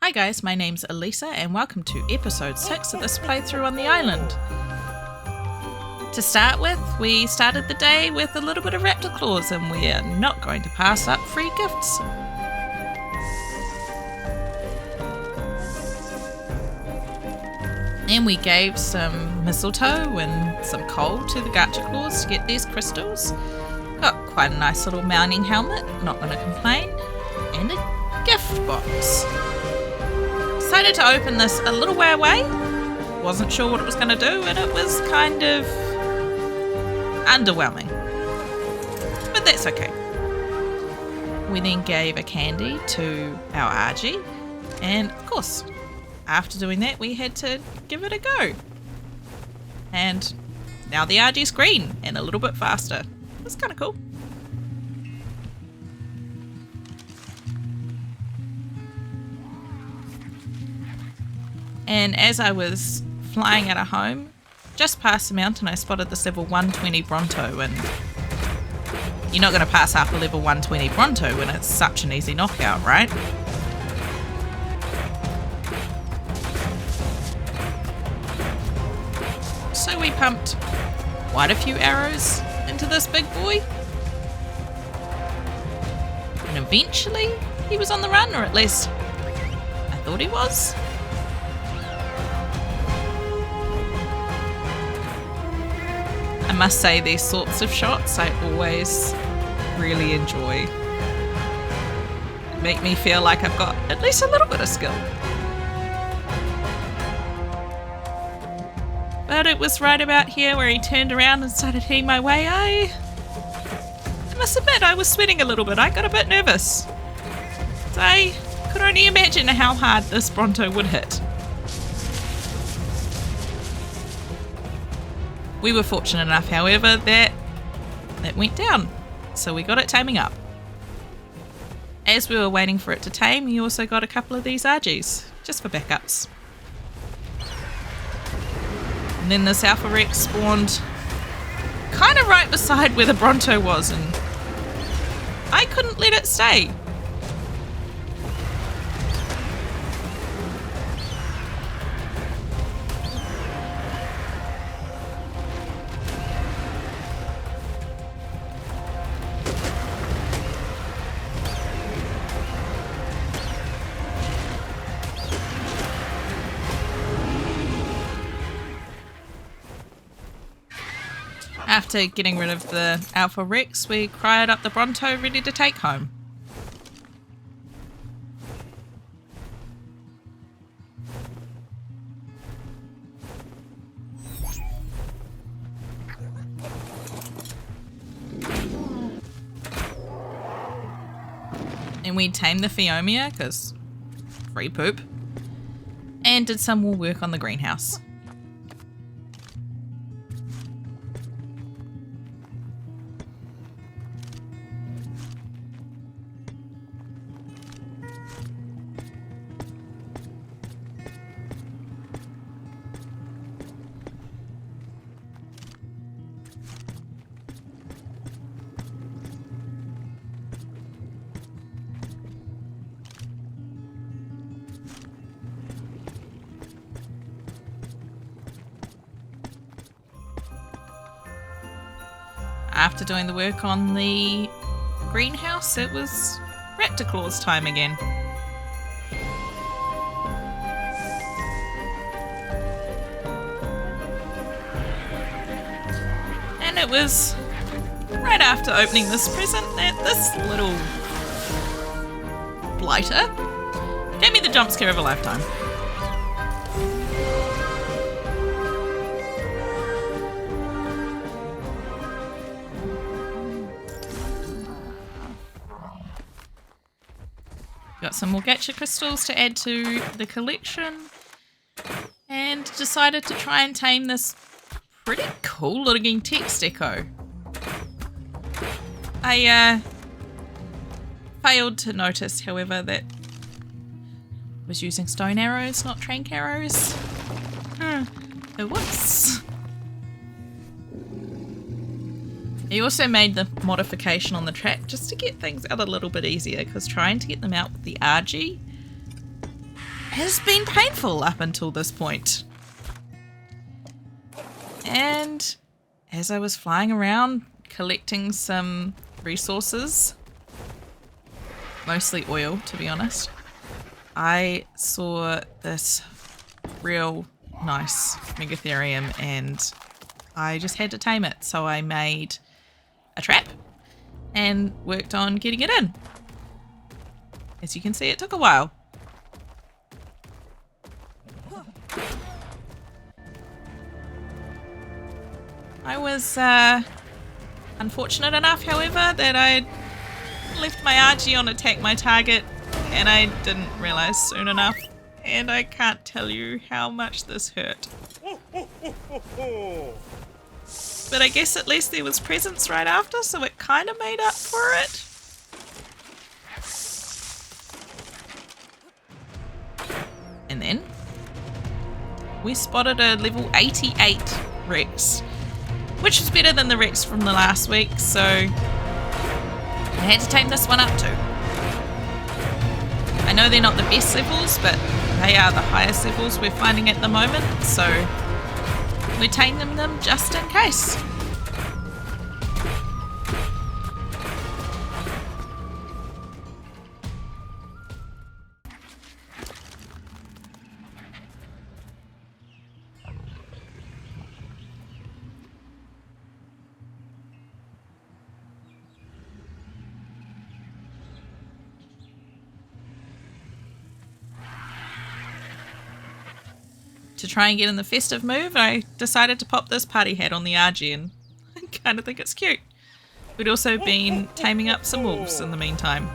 Hi guys, my name's Elisa and welcome to episode 6 of this playthrough on the island. To start with, we started the day with a little bit of raptor claws and we're not going to pass up free gifts. And we gave some mistletoe and some coal to the gacha claws to get these crystals. Got quite a nice little mounting helmet, not going to complain, and a gift box. Decided to open this a little way away. Wasn't sure what it was going to do and it was kind of underwhelming. But that's okay. We then gave a candy to our Argy and of course after doing that we had to give it a go. And now the Argy's green and a little bit faster. It's kind of cool. And as I was flying out of home, just past the mountain I spotted this level 120 Bronto, and you're not going to pass up a level 120 Bronto when it's such an easy knockout, right? So we pumped quite a few arrows into this big boy. And eventually he was on the run, or at least I thought he was. I must say these sorts of shots I always really enjoy. Make me feel like I've got at least a little bit of skill. But it was right about here where he turned around and started heading my way. I must admit I was sweating a little bit. I got a bit nervous. I could only imagine how hard this Bronto would hit. We were fortunate enough, however, that went down, so we got it taming up. As we were waiting for it to tame, we also got a couple of these Argies, just for backups. And then this Alpha Rex spawned kind of right beside where the Bronto was, and I couldn't let it stay. After getting rid of the Alpha Rex, we cried up the Bronto ready to take home. And we tamed the Phiomia, because free poop, and did some more work on the greenhouse. After doing the work on the greenhouse, it was Raptor Claws time again. And it was right after opening this present that this little blighter gave me the jump scare of a lifetime. Got some more gacha crystals to add to the collection and decided to try and tame this pretty cool looking text echo. I failed to notice, however, that I was using stone arrows, not trank arrows. Whoops. He also made the modification on the track just to get things out a little bit easier, because trying to get them out with the RG has been painful up until this point. And as I was flying around collecting some resources, mostly oil to be honest, I saw this real nice megatherium and I just had to tame it. So I made a trap and worked on getting it in. As you can see, it took a while. I was unfortunate enough, however, that I left my Archie on attack my target and I didn't realise soon enough. And I can't tell you how much this hurt. But I guess at least there was presents right after, so it kind of made up for it. And then we spotted a level 88 Rex, which was better than the Rex from the last week, so I had to tame this one up too. I know they're not the best levels, but they are the highest levels we're finding at the moment, so we're taming them just in case. To try and get in the festive move, I decided to pop this party hat on the RG and I kind of think it's cute. We'd also been taming up some wolves in the meantime.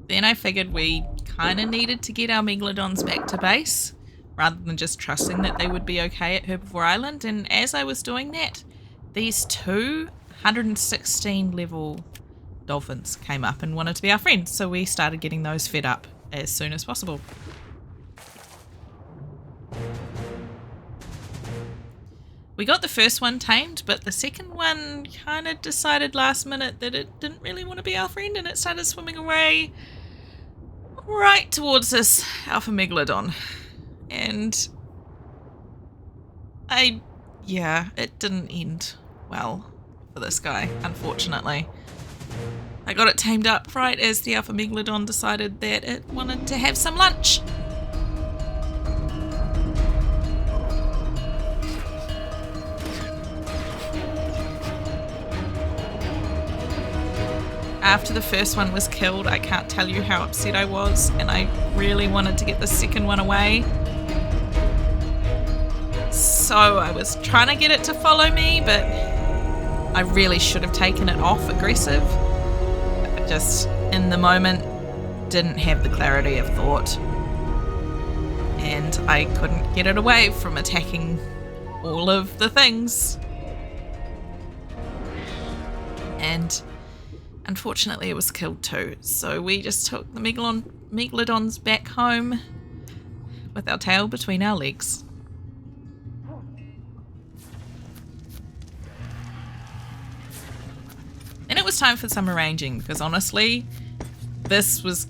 Then I figured we kind of needed to get our megalodons back to base, rather than just trusting that they would be okay at Herbivore Island. And as I was doing that, these two 116 level dolphins came up and wanted to be our friends, so we started getting those fed up as soon as possible. We got the first one tamed, but the second one kind of decided last minute that it didn't really want to be our friend and it started swimming away right towards this alpha megalodon. And it didn't end well for this guy, unfortunately. I got it tamed up right as the alpha megalodon decided that it wanted to have some lunch. After the first one was killed, I can't tell you how upset I was, and I really wanted to get the second one away. So I was trying to get it to follow me, but I really should have taken it off aggressive. I just, in the moment, didn't have the clarity of thought. And I couldn't get it away from attacking all of the things. And unfortunately, it was killed too, so we just took the megalodons back home with our tail between our legs. Then it was time for some arranging, because honestly, this was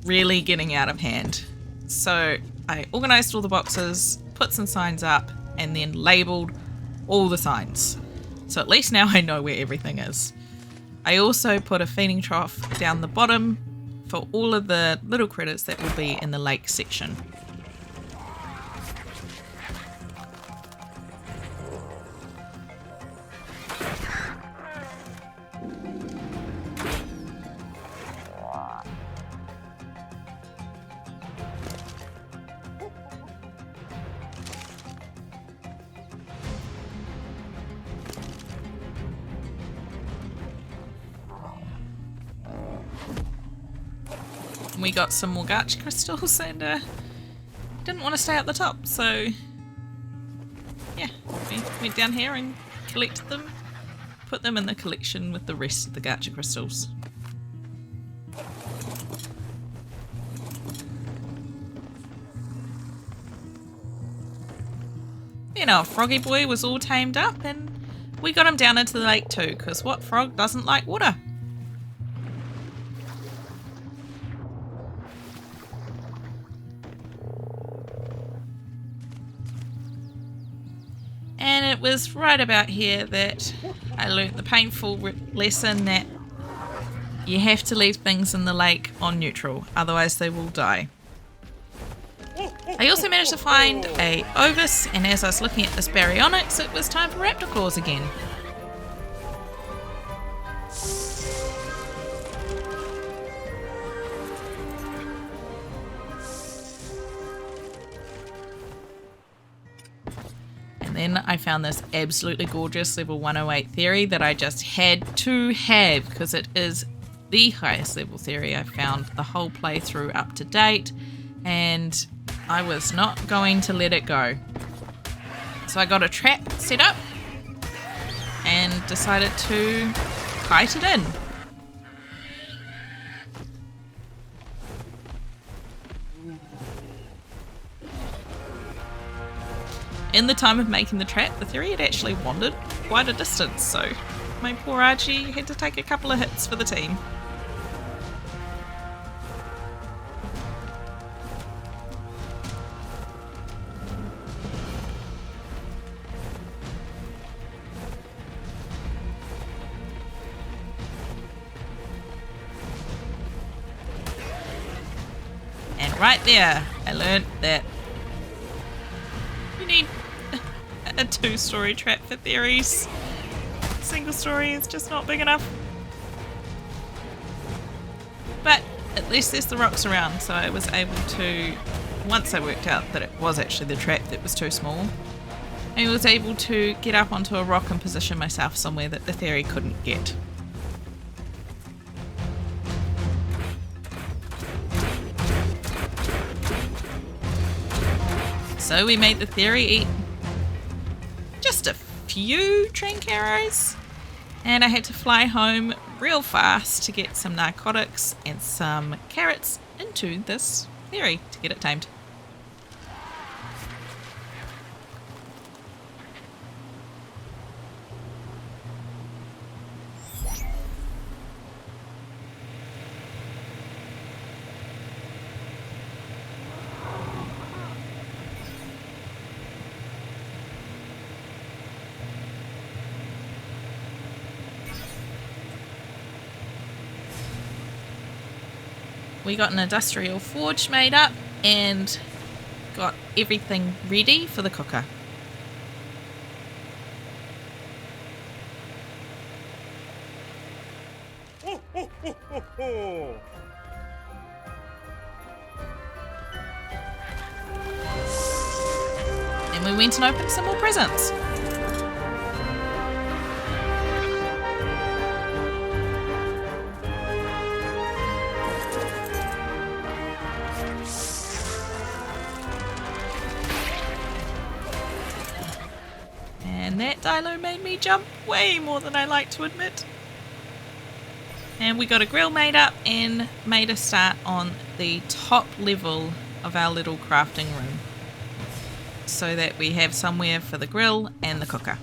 really getting out of hand. So I organised all the boxes, put some signs up, and then labelled all the signs. So at least now I know where everything is. I also put a feeding trough down the bottom for all of the little critters that will be in the lake section. We got some more garch crystals and didn't want to stay at the top, so yeah, we went down here and collect them, put them in the collection with the rest of the gacha crystals. You know, Froggy Boy was all tamed up and we got him down into the lake too, because what frog doesn't like water? And it was right about here that I learnt the painful lesson that you have to leave things in the lake on neutral, otherwise they will die. I also managed to find a Ovis, and as I was looking at this Baryonyx, it was time for Raptor Claws again. And then I found this absolutely gorgeous level 108 Theri that I just had to have because it is the highest level Theri I've found the whole playthrough up to date, and I was not going to let it go. So I got a trap set up and decided to kite it in. In the time of making the trap, the Theri had actually wandered quite a distance, so my poor Archie had to take a couple of hits for the team. Right there, I learned that you need a 2-story trap for Theris. Single story is just not big enough. But at least there's the rocks around, so I was able to, once I worked out that it was actually the trap that was too small, I was able to get up onto a rock and position myself somewhere that the Theri couldn't get. So we made the Theri eat just a few drink arrows, and I had to fly home real fast to get some narcotics and some carrots into this Theri to get it tamed. We got an industrial forge made up and got everything ready for the cooker. Then we went and opened some more presents. And that Dilo made me jump way more than I like to admit. And we got a grill made up and made a start on the top level of our little crafting room, so that we have somewhere for the grill and the cooker.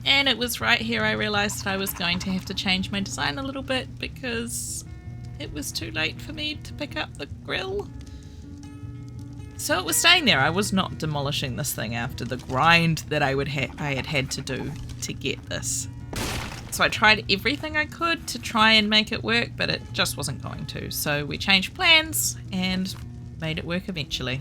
And it was right here I realised that I was going to have to change my design a little bit because it was too late for me to pick up the grill. So it was staying there. I was not demolishing this thing after the grind that I had had to do to get this. So I tried everything I could to try and make it work, but it just wasn't going to. So we changed plans and made it work eventually.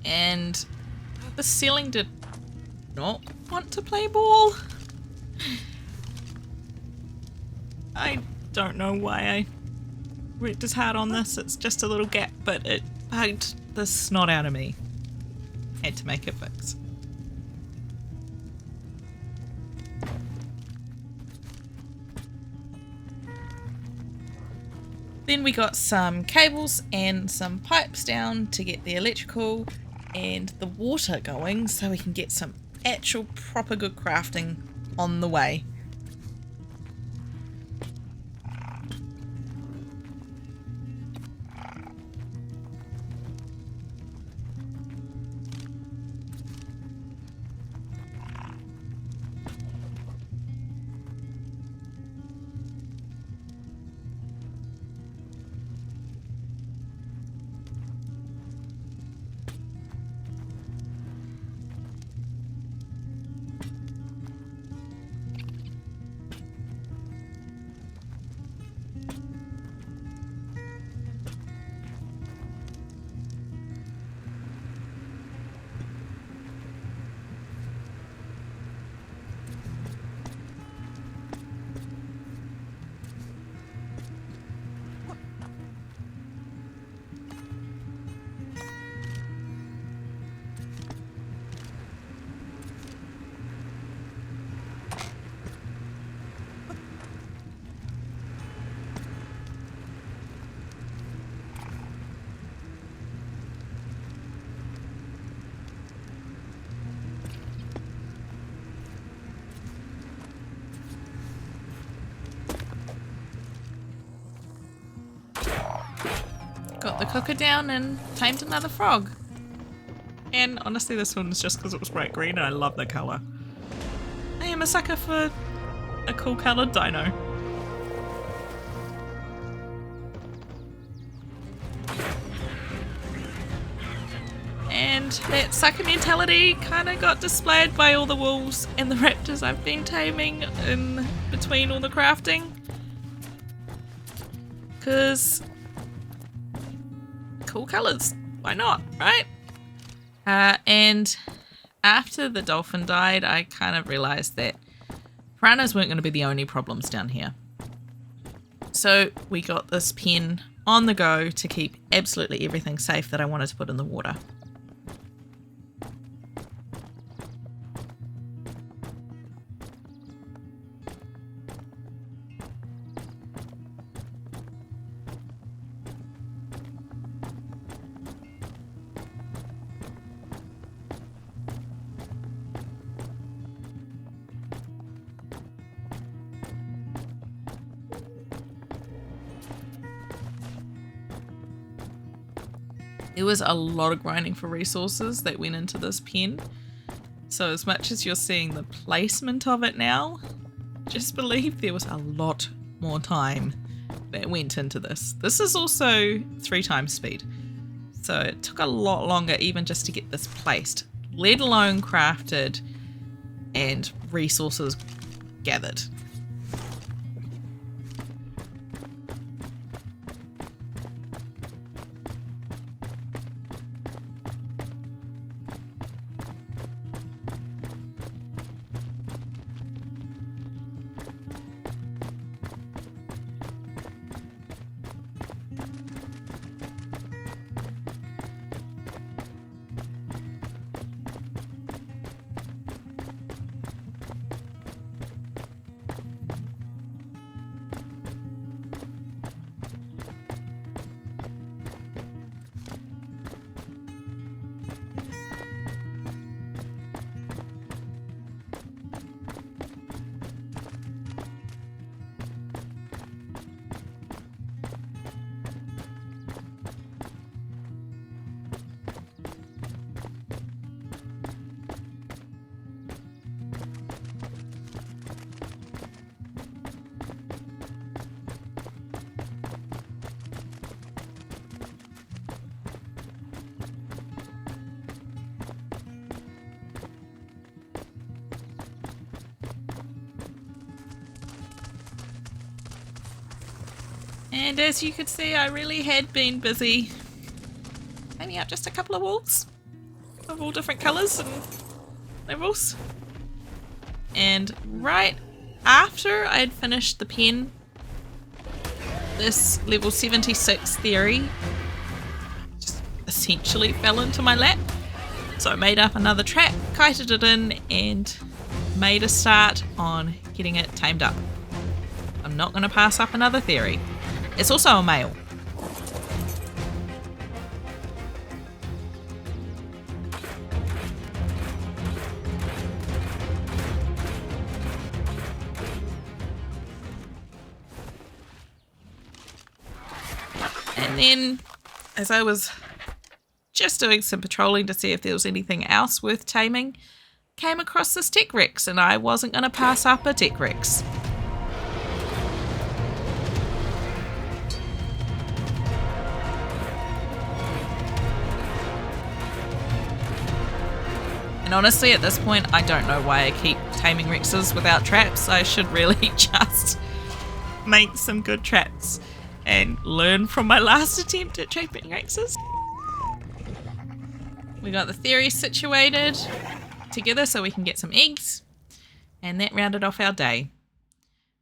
And the ceiling did not want to play ball. I don't know why I worked as hard on this. It's just a little gap, but it bugged the snot out of me. Had to make it fix. Then we got some cables and some pipes down to get the electrical and the water going so we can get some actual proper good crafting on the way. Got the cooker down and tamed another frog. And honestly, this one was just because it was bright green and I love the colour. I am a sucker for a cool coloured dino. And that sucker mentality kind of got displayed by all the wolves and the raptors I've been taming in between all the crafting. Because cool colours, why not, right? And after the dolphin died, I kind of realised that piranhas weren't going to be the only problems down here. So we got this pen on the go to keep absolutely everything safe that I wanted to put in the water. There was a lot of grinding for resources that went into this pen. So as much as you're seeing the placement of it now, just believe there was a lot more time that went into this. This is also 3 times speed. So it took a lot longer even just to get this placed, let alone crafted and resources gathered. And as you could see, I really had been busy cleaning out just a couple of wolves. of all different colours and levels. And right after I had finished the pen, this level 76 Theri just essentially fell into my lap. So I made up another trap, kited it in, and made a start on getting it tamed up. I'm not going to pass up another Theri. It's also a male. And then, as I was just doing some patrolling to see if there was anything else worth taming, came across this Tech Rex, and I wasn't going to pass up a Tech Rex. And honestly, at this point, I don't know why I keep taming Rexes without traps. I should really just make some good traps and learn from my last attempt at trapping Rexes. We got the Theri situated together so we can get some eggs, and that rounded off our day.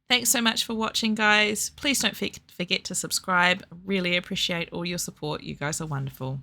Thanks so much for watching, guys. Please don't forget to subscribe. Really appreciate all your support. You guys are wonderful.